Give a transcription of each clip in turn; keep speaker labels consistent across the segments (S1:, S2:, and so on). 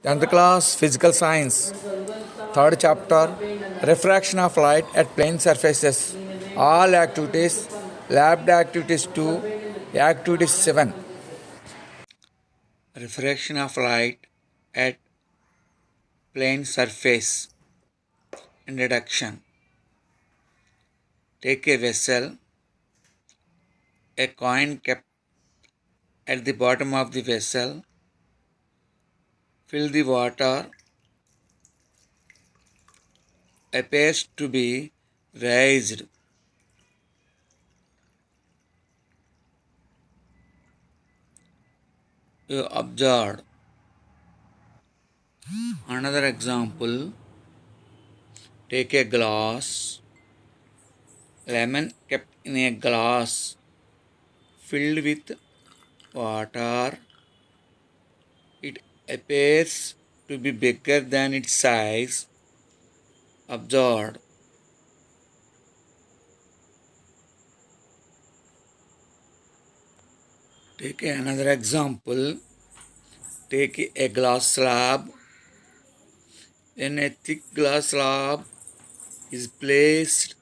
S1: 10th class Physical Science, 3rd chapter Refraction of Light at Plane Surfaces. All activities, lab activities 2, activities 7. Refraction of light at plane surface. Introduction. Take a vessel, a coin kept at the bottom of the vessel, fill the water, appears to be raised. You observe. Another example, take a glass, lemon kept in a glass filled with water. It appears to be bigger than its size. Observed. Take another example. Take a glass slab. When a thick glass slab is placed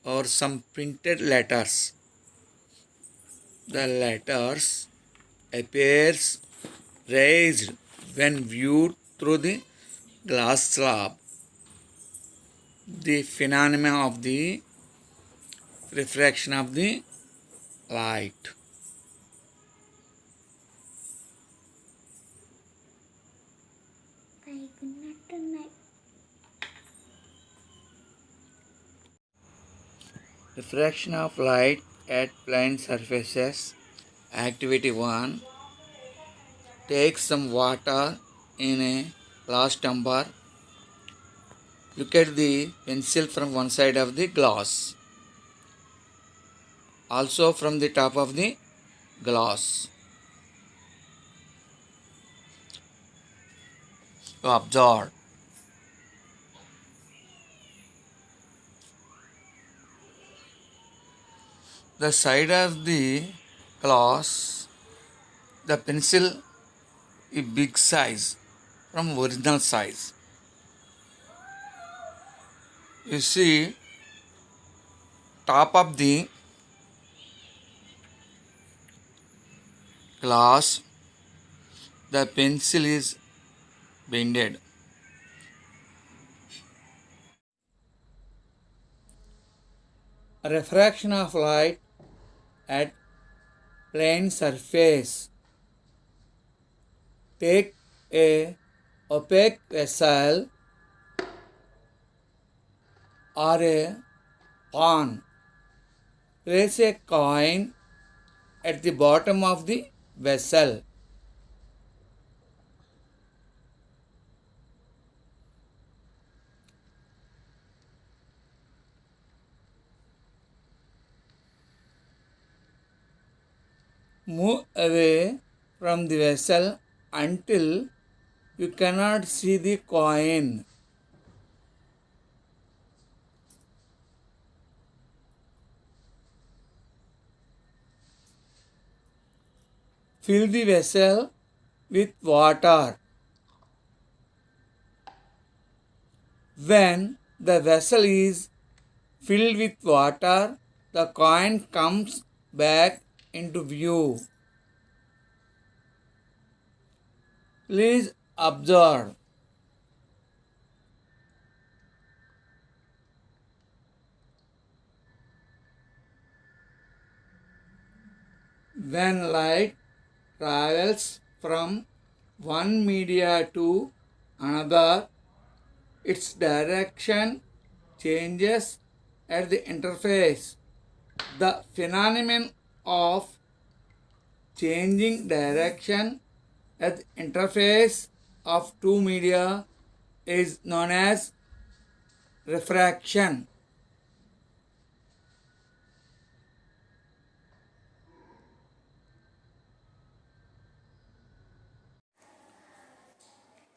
S1: over some printed letters, the letters appears raised when viewed through the glass slab. The phenomenon of the refraction of the light. Refraction of light at plane surfaces. Activity 1. Take some water in a glass tumbler. Look at the pencil from one side of the glass. Also from the top of the glass. You observe. The side of the glass, the pencil is big size from original size. You see, top of the glass, the pencil is bended. Refraction of light at plane surface. Take a opaque vessel or a pan. Place a coin at the bottom of the vessel. Move away from the vessel until you cannot see the coin. Fill the vessel with water. When the vessel is filled with water, the coin comes back into view. Please observe. When light travels from one media to another, its direction changes at the interface. The phenomenon of changing direction at the interface of two media is known as refraction.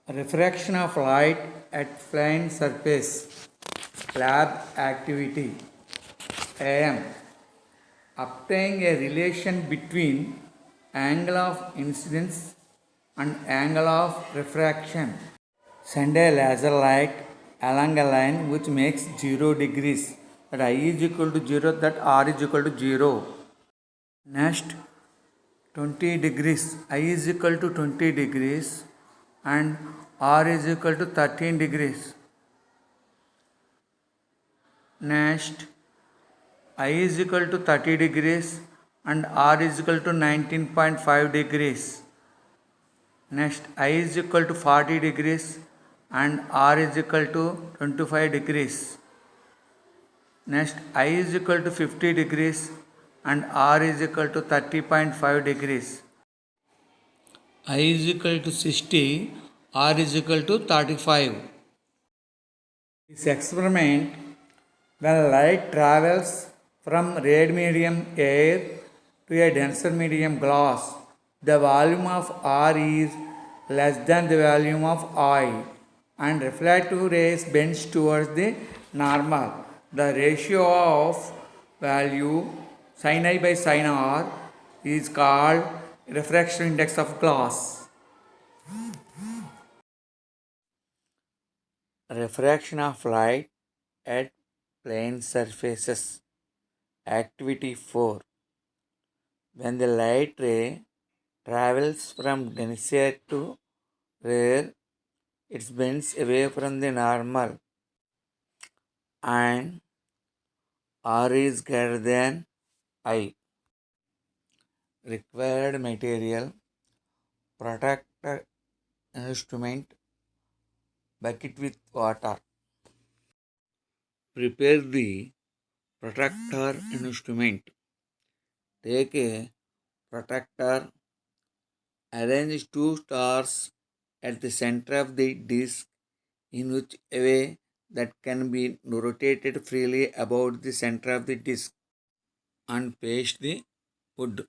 S1: Refraction of light at plane surface. Lab activity. AM. Obtain a relation between angle of incidence and angle of refraction. Send a laser light along a line which makes 0 degrees, that I is equal to 0, that R is equal to 0. Next, 20 degrees, I is equal to 20 degrees and R is equal to 13 degrees. Next, I is equal to 30 degrees and R is equal to 19.5 degrees. Next, I is equal to 40 degrees and R is equal to 25 degrees. Next, I is equal to 50 degrees and R is equal to 30.5 degrees. I is equal to 60, R is equal to 35. This experiment, when light travels from red medium air to a denser medium glass, the volume of R is less than the volume of I and reflective rays bends towards the normal. The ratio of value sin I by sin R is called refraction index of glass. Refraction of light at plane surfaces. Activity 4. When the light ray travels from denser to rare, it bends away from the normal and R is greater than I. Required material: protector instrument, bucket with water. Prepare the protector instrument. Take a protector, arrange two stars at the center of the disc in which a way that can be rotated freely about the center of the disc, and paste the wood.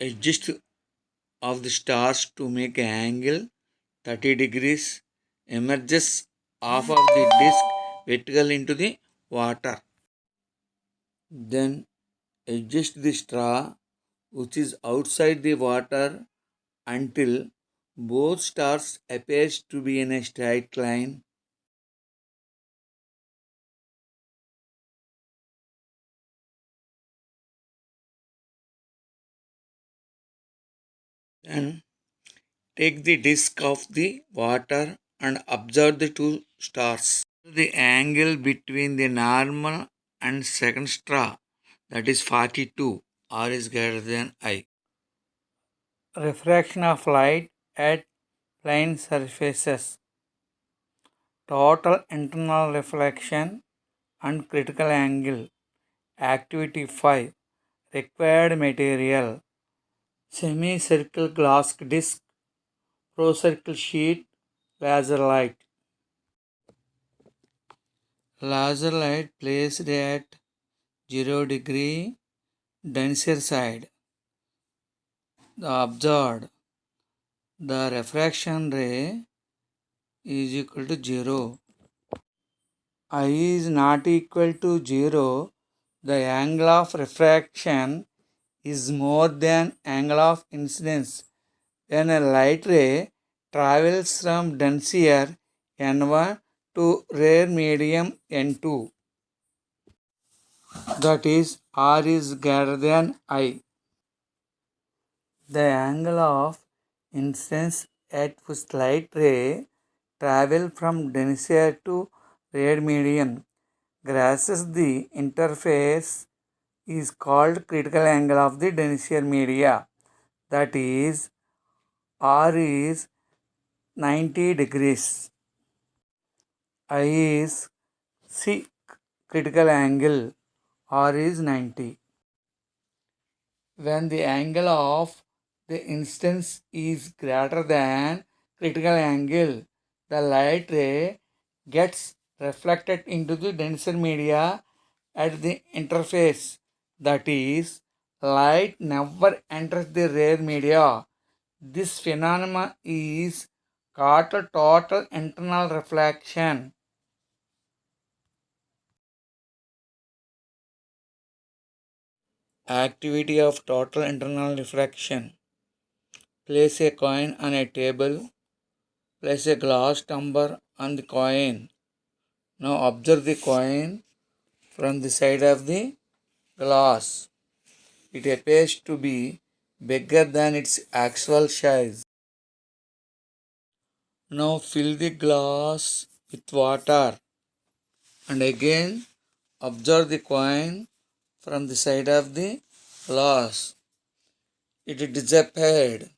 S1: Adjust of the stars to make an angle 30 degrees. Emerges off of the disc vertical into the water. Then adjust the straw which is outside the water until both stars appears to be in a straight line. Then take the disc of the water and observe the two stars. The angle between the normal and second straw, that is 42. R is greater than I. Refraction of light at plane surfaces. Total internal reflection and critical angle. Activity 5. Required material: semicircle glass disc, pro-circle sheet, laser light. Laser light placed at 0 degree denser side. Observed, the refraction ray is equal to 0. I is not equal to 0. The angle of refraction is more than angle of incidence when a light ray travels from denser N1 to rare medium N2. That is, R is greater than I. The angle of incidence at which light ray travel from denser to rare medium crosses the interface is called critical angle of the denser media. That is, R is 90 degrees. I is C critical angle. R is 90. When the angle of the instance is greater than critical angle, the light ray gets reflected into the denser media at the interface. That is, light never enters the rare media. This phenomenon is called total internal reflection. Activity of total internal refraction. Place a coin on a table. Place a glass tumbler on the coin. Now observe the coin from the side of the glass. It appears to be bigger than its actual size. Now fill the glass with water and again observe the coin from the side of the glass. It disappeared.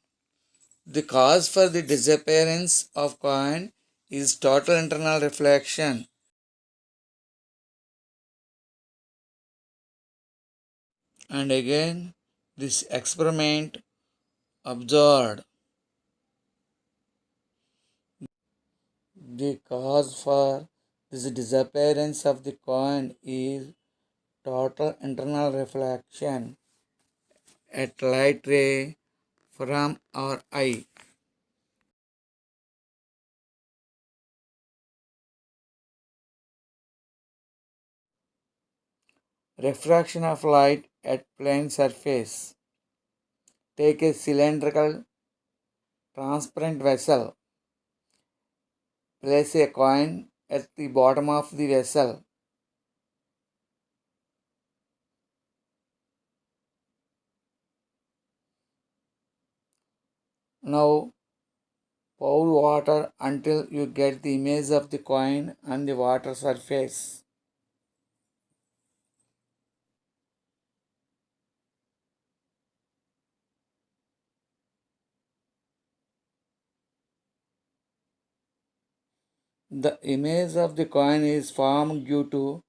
S1: The cause for the disappearance of coin is total internal reflection. And again this experiment observed. The cause for this disappearance of the coin is total internal reflection at light ray from our eye. Refraction of light at plane surface. Take a cylindrical transparent vessel. Place a coin at the bottom of the vessel. Now pour water until you get the image of the coin on the water surface. The image of the coin is formed due to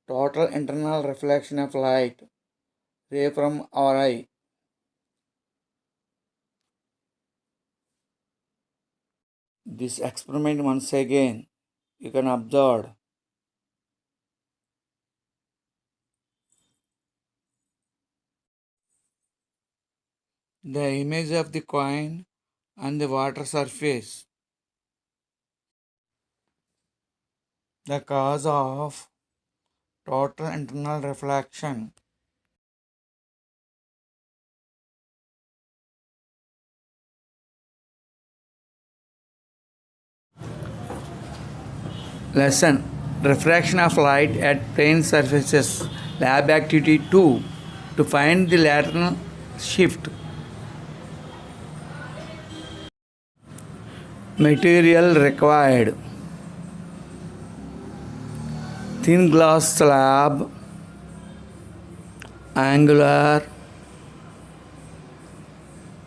S1: total internal reflection of light ray from our eye. This experiment once again you can observe. The image of the coin on the water surface. The cause of total internal reflection. Lesson: Refraction of light at plane surfaces. Lab activity 2. To find the lateral shift. Material required: thin glass slab, angular,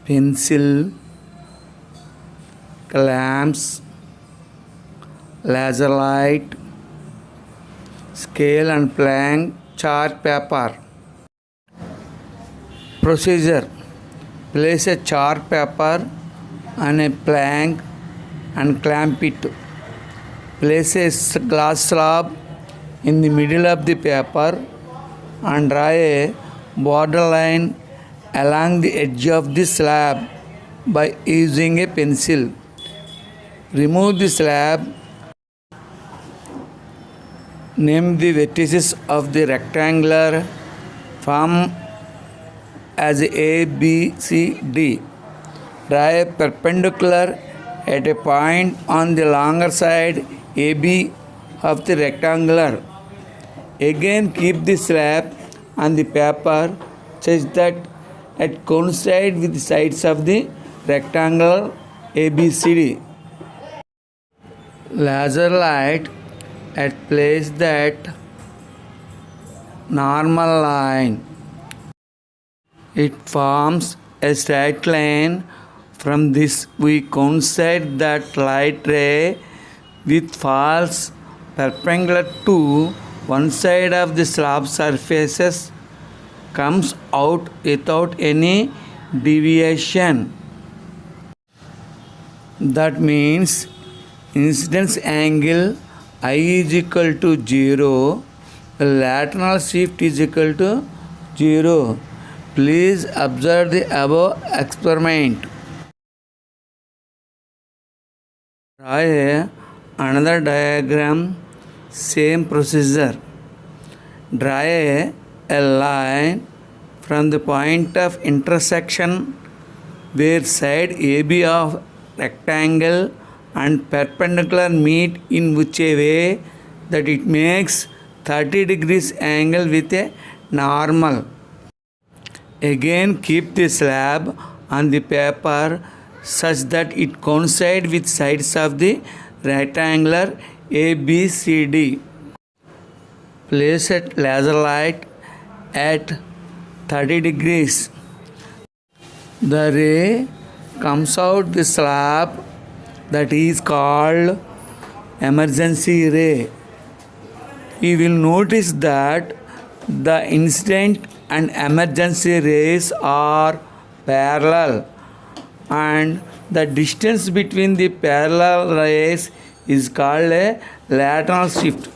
S1: pencil, clamps, laser light, scale and plank, chart paper. Procedure: place a chart paper on a plank and clamp it. Place a glass slab in the middle of the paper and draw a borderline along the edge of the slab by using a pencil. Remove the slab. Name the vertices of the rectangular form as A, B, C, D. Draw a perpendicular at a point on the longer side AB of the rectangular. Again keep the slab on the paper such that it coincides with the sides of the rectangle ABCD. Laser light at place that normal line. It forms a straight line. From this we coincide that light ray with falls perpendicular to one side of the slab surfaces comes out without any deviation. That means incidence angle I is equal to 0, lateral shift is equal to 0. Please observe the above experiment. Draw another diagram, same procedure. Draw a line from the point of intersection where side AB of rectangle and perpendicular meet in such a way that it makes 30 degrees angle with a normal. Again, keep the slab on the paper such that it coincides with sides of the rectangular ABCD. Place a laser light at 30 degrees. The ray comes out the slab that is called emergency ray. You will notice that the incident and emergency rays are parallel, and the distance between the parallel rays is called a lateral shift.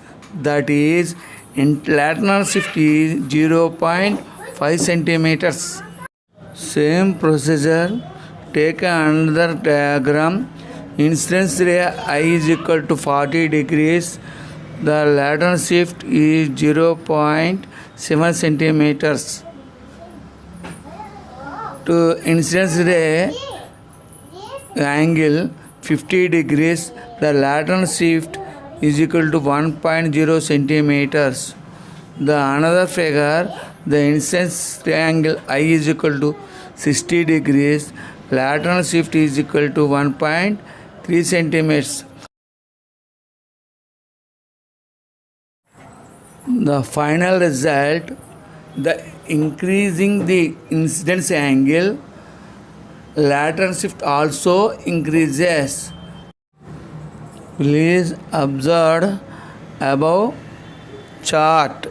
S1: That is, lateral shift is 0.5 centimeters. Same procedure, take another diagram. Incidence ray I is equal to 40 degrees. The lateral shift is 0.7 centimeters. To incidence ray angle 50 degrees, the lateral shift is equal to 1.0 centimeters. The another figure, the incidence angle I is equal to 60 degrees, lateral shift is equal to 1.3 centimeters. The final result, the increasing the incidence angle, lateral shift also increases. Please observe above chart.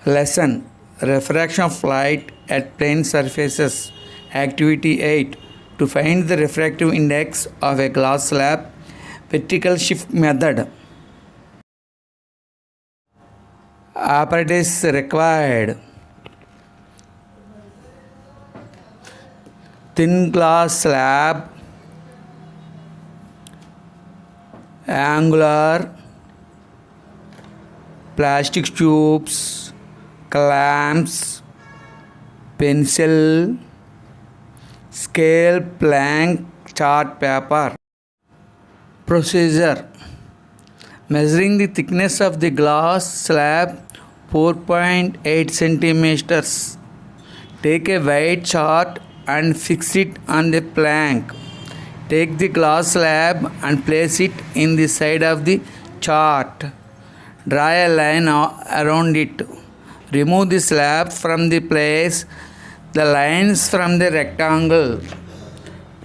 S1: Lesson: Refraction of light at plane surfaces. Activity 8. To find the refractive index of a glass slab, vertical shift method. Apparatus required: thin glass slab, angular, plastic tubes, clamps, pencil, scale, blank chart paper. Procedure: measuring the thickness of the glass slab 4.8 centimeters. Take a white chart and fix it on the plank. Take the glass slab and place it in the side of the chart. Draw a line around it. Remove the slab from the place. The lines from the rectangle.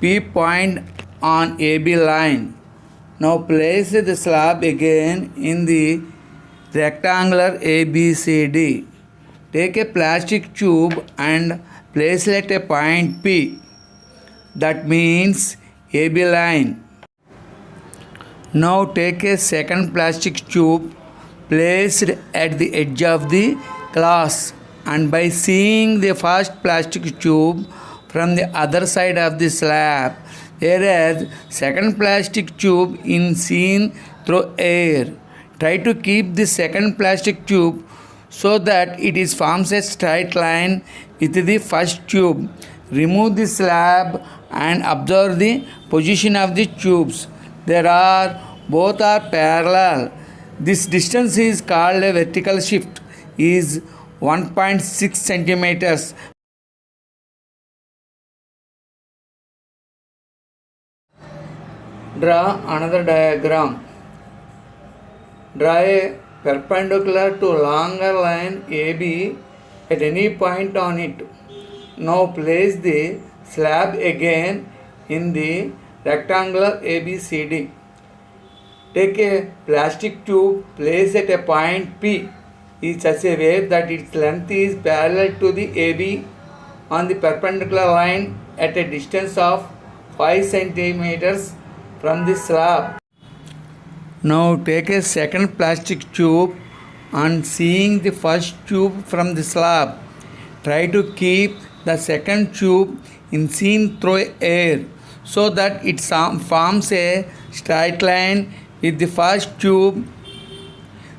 S1: P point on AB line. Now place the slab again in the rectangular ABCD. Take a plastic tube and place it at a point P. That means AB line. Now take a second plastic tube placed at the edge of the glass, and by seeing the first plastic tube from the other side of the slab, whereas second plastic tube is seen through air. Try to keep the second plastic tube so that it forms a straight line with the first tube. Remove the slab and observe the position of the tubes. Both are parallel. This distance is called a vertical shift, is 1.6 centimeters. Draw another diagram. Draw a perpendicular to longer line AB at any point on it. Now place the slab again in the rectangular ABCD. Take a plastic tube, place at a point P in such a way that its length is parallel to the AB on the perpendicular line at a distance of 5 centimeters from the slab. Now take a second plastic tube and seeing the first tube from the slab. Try to keep the second tube seen through air so that it forms a straight line with the first tube.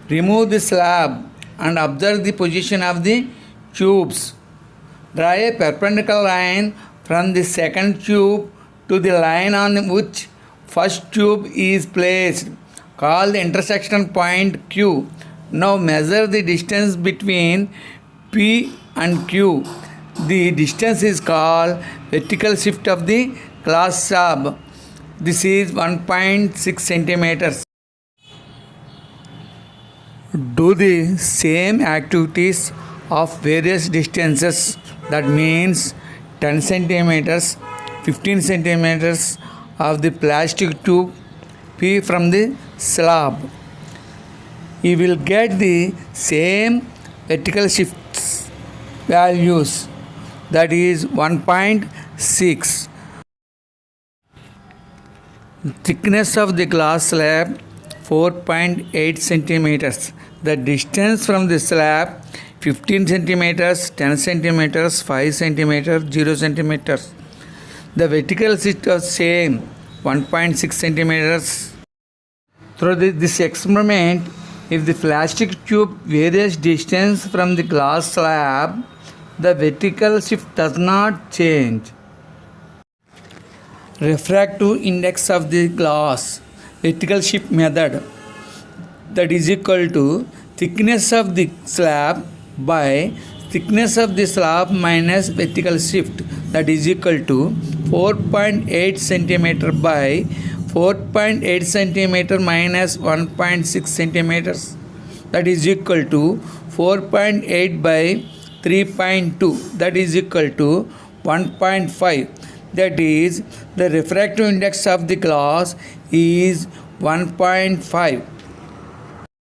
S1: Remove the slab and observe the position of the tubes. Draw a perpendicular line from the second tube to the line on which first tube is placed. Call the intersection point Q. Now measure the distance between P and Q. The distance is called vertical shift of the glass slab. This is 1.6 centimeters. Do the same activities of various distances, that means 10 centimeters, 15 centimeters of the plastic tube P from the slab. You will get the same vertical shifts values, that is 1.6. Thickness of the glass slab 4.8 centimeters. The distance from the slab 15 centimeters, 10 centimeters, 5 centimeters, 0 centimeters. The vertical shift is same 1.6 centimeters. Through this experiment, if the plastic tube varies distance from the glass slab, the vertical shift does not change. Refractive index of the glass vertical shift method, that is equal to thickness of the slab by thickness of the slab minus vertical shift, that is equal to 4.8 centimeter by 4.8 centimeter minus 1.6 centimeters, that is equal to 4.8 by 3.2, that is equal to 1.5. That is, the refractive index of the glass is 1.5.